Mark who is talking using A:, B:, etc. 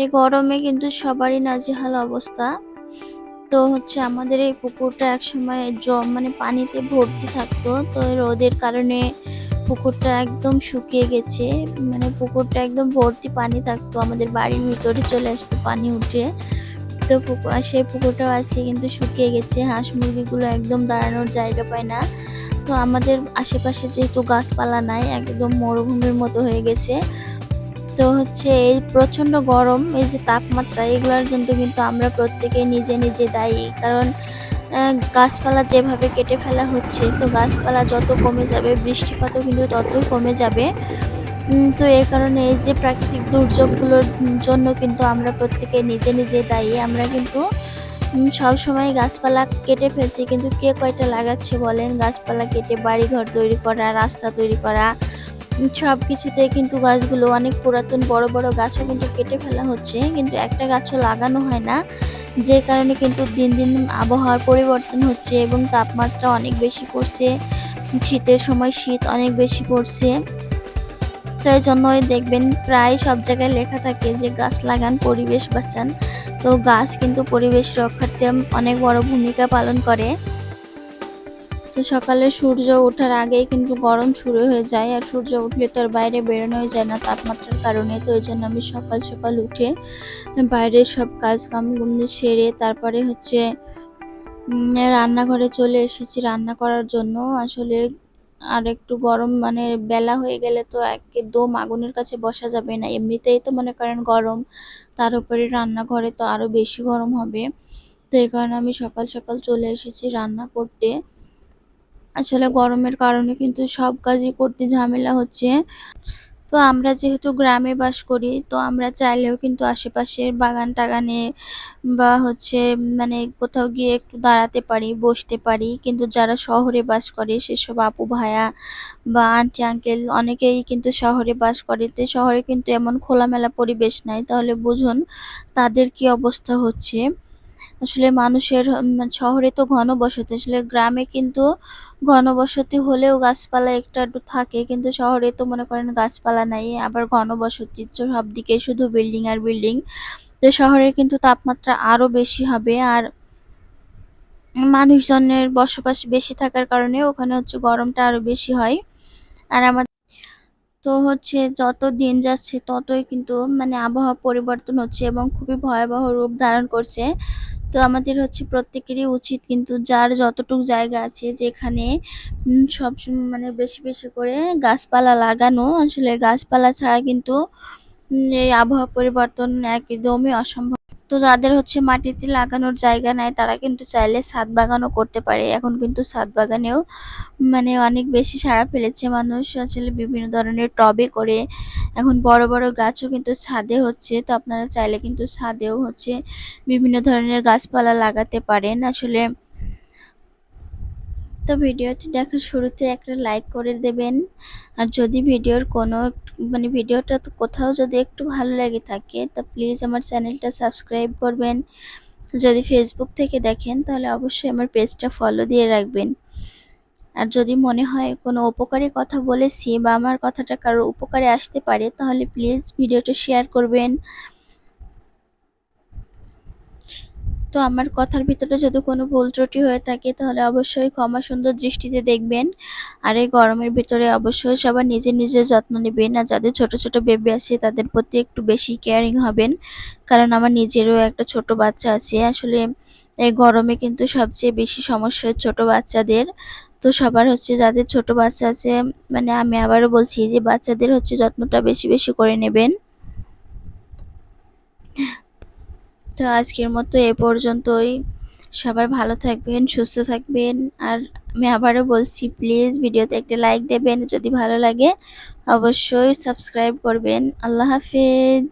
A: এই গরমে কিন্তু সবারই নাজেহাল অবস্থা। তো আমাদের এই পুকুরটা একসময় মানে পানিতে ভর্তি থাকতো। তো এই রোদের কারণে পুকুরটা একদম শুকিয়ে গেছে। মানে পুকুরটা একদম ভর্তি পানি থাকতো। আমাদের বাড়ির ভিতরে চলে আসতো পানি উঠে। তো সেই পুকুরটাও আজকে কিন্তু শুকিয়ে গেছে। হাঁস মুরগিগুলো একদম দাঁড়ানোর জায়গা পায় না। তো আমাদের আশেপাশে যেহেতু গাছপালা নাই, একদম মরুভূমির মতো হয়ে গেছে। তো এই প্রচন্ড গরম, এই যে তাপমাত্রা, এগুলোর জন্য কিন্তু আমরা প্রত্যেকেই নিজে নিজে দায়ী। কারণ গাছপালা যেভাবে কেটে ফেলা হচ্ছে, তো গাছপালা যত কমে যাবে বৃষ্টিপাতও কিন্তু ততই কমে যাবে। তো এই কারণে এই যে প্রাকৃতিক দুর্যোগগুলোর জন্য কিন্তু আমরা প্রত্যেকে নিজে নিজে দায়ী। আমরা কিন্তু সবসময় গাছপালা কেটে ফেলছি, কিন্তু কে কয়টা লাগাচ্ছে বলেন? গাছপালা কেটে বাড়িঘর তৈরি করা, রাস্তা তৈরি করা, সবকিছুতেই কিন্তু গাছগুলো, অনেক পুরাতন বড় বড় গাছও কিন্তু কেটে ফেলা হচ্ছে, কিন্তু একটা গাছও লাগানো হয় না। যে কারণে কিন্তু দিন দিন আবহাওয়ার পরিবর্তন হচ্ছে এবং তাপমাত্রা অনেক বেশি পড়ছে। শীতের সময় শীত অনেক বেশি পড়ছে। তো এই জন্যই দেখবেন প্রায় সব জায়গায় লেখা থাকে যে গাছ লাগান, পরিবেশ বাঁচান। তো গাছ কিন্তু পরিবেশ রক্ষার্থে অনেক বড় ভূমিকা পালন করে। তো সকালে সূর্য ওঠার আগেই কিন্তু গরম শুরু হয়ে যায়, আর সূর্য উঠলে তো আর বাইরে বেরোনোই যায় না তাপমাত্রার কারণে। তো এই জন্য আমি সকাল সকাল উঠে বাইরের সব কাজ কাম সেরে তারপরে রান্নাঘরে চলে এসেছি রান্না করার জন্য। আসলে আর একটু গরম, মানে বেলা হয়ে গেলে তো একদম আগুনের কাছে বসা যাবে না। এমনিতেই তো মনে করেন গরম, তার উপরে রান্নাঘরে তো আরো বেশি গরম হবে। তো এই কারণে আমি সকাল সকাল চলে এসেছি রান্না করতে। আসলে গরমের কারণে কিন্তু সব কাজই করতে ঝামেলা হচ্ছে। তো আমরা যেহেতু গ্রামে বাস করি, তো আমরা চাইলেও কিন্তু আশেপাশের বাগান-টাগানে বা মানে কোথাও গিয়ে একটু দাঁড়াতে পারি, বসতে পারি। কিন্তু যারা শহরে বাস করে সেসব আপু ভাইয়া বা আন্টি আঙ্কেল অনেকেই কিন্তু শহরে বাস করে। তো শহরে কিন্তু এমন খোলামেলা পরিবেশ নাই। তাহলে বুঝুন তাদের কি অবস্থা হচ্ছে। আসলে মানুষের শহরে তো ঘনবসতি, আসলে গ্রামে কিন্তু ঘনবসতি হলেও গাছপালা একটু আধটু থাকে, কিন্তু শহরে তো মনে করেন গাছপালা নাই, আবার ঘনবসতি, তো সবদিকে শুধু বিল্ডিং আর বিল্ডিং। তো শহরে কিন্তু তাপমাত্রা আরো বেশি হবে, আর মানুষজনের বসবাস বেশি থাকার কারণে ওখানে গরমটা আরো বেশি হয়। আর আমার তো যত দিন যাচ্ছে ততই কিন্তু মানে আবহাওয়া পরিবর্তন হচ্ছে এবং খুবই ভয়াবহ রূপ ধারণ করছে। তো আমাদের প্রত্যেকেরই উচিত কিন্তু যার যতটুকু জায়গা আছে যেখানে মানে বেশি বেশি করে গাছপালা লাগানো। আসলে গাছপালা ছাড়া কিন্তু এই আবহাওয়া পরিবর্তন একদমই অসম্ভব। তো যাদের মাটিতে লাগানোর জায়গা নাই তারা কিন্তু চাইলে ছাদ বাগানও করতে পারে। এখন কিন্তু ছাদ বাগানেও মানে অনেক বেশি সাড়া ফেলেছে মানুষ। আসলে বিভিন্ন ধরনের টবে করে এখন বড় বড় গাছও কিন্তু ছাদে হচ্ছে। তো আপনারা চাইলে কিন্তু ছাদেও বিভিন্ন ধরনের গাছপালা লাগাতে পারেন। আসলে তো ভিডিওটি দেখার শুরুতে একটা লাইক করে দেবেন। আর যদি ভিডিওর কোনো মানে ভিডিওটা তো কোথাও যদি একটু ভালো লেগে থাকে তা প্লিজ আমার চ্যানেলটা সাবস্ক্রাইব করবেন। যদি ফেসবুক থেকে দেখেন তাহলে অবশ্যই আমার পেজটা ফলো দিয়ে রাখবেন। আর যদি মনে হয় কোনো উপকারী কথা বলেছি বা আমার কথাটা কারোর উপকারে আসতে পারে তাহলে প্লিজ ভিডিওটা শেয়ার করবেন। তো আমার কথার ভিতরে যদি কোনো ভুল ত্রুটি হয়ে থাকে তাহলে অবশ্যই ক্ষমা সুন্দর দৃষ্টিতে দেখবেন। আর এই গরমের ভিতরে অবশ্যই সবার নিজের নিজের যত্ন নেবেন, আর যাদের ছোট ছোট বেবি আছে তাদের প্রতি একটু বেশি কেয়ারিং হবেন। কারণ আমার নিজেরও একটা ছোট বাচ্চা আছে। আসলে এই গরমে কিন্তু সবচেয়ে বেশি সমস্যা হয় ছোট বাচ্চাদের। তো সবার যাদের ছোট বাচ্চা আছে, মানে আমি আবারও বলছি যে বাচ্চাদের যত্নটা বেশি বেশি করে নেবেন। তো আজকের মতো এ পর্যন্তই। সবাই ভালো থাকবেন, সুস্থ থাকবেন। আর আমি আবারও বলছি প্লিজ ভিডিওতে একটা লাইক দেবেন, যদি ভালো লাগে অবশ্যই সাবস্ক্রাইব করবেন। আল্লাহ হাফেজ।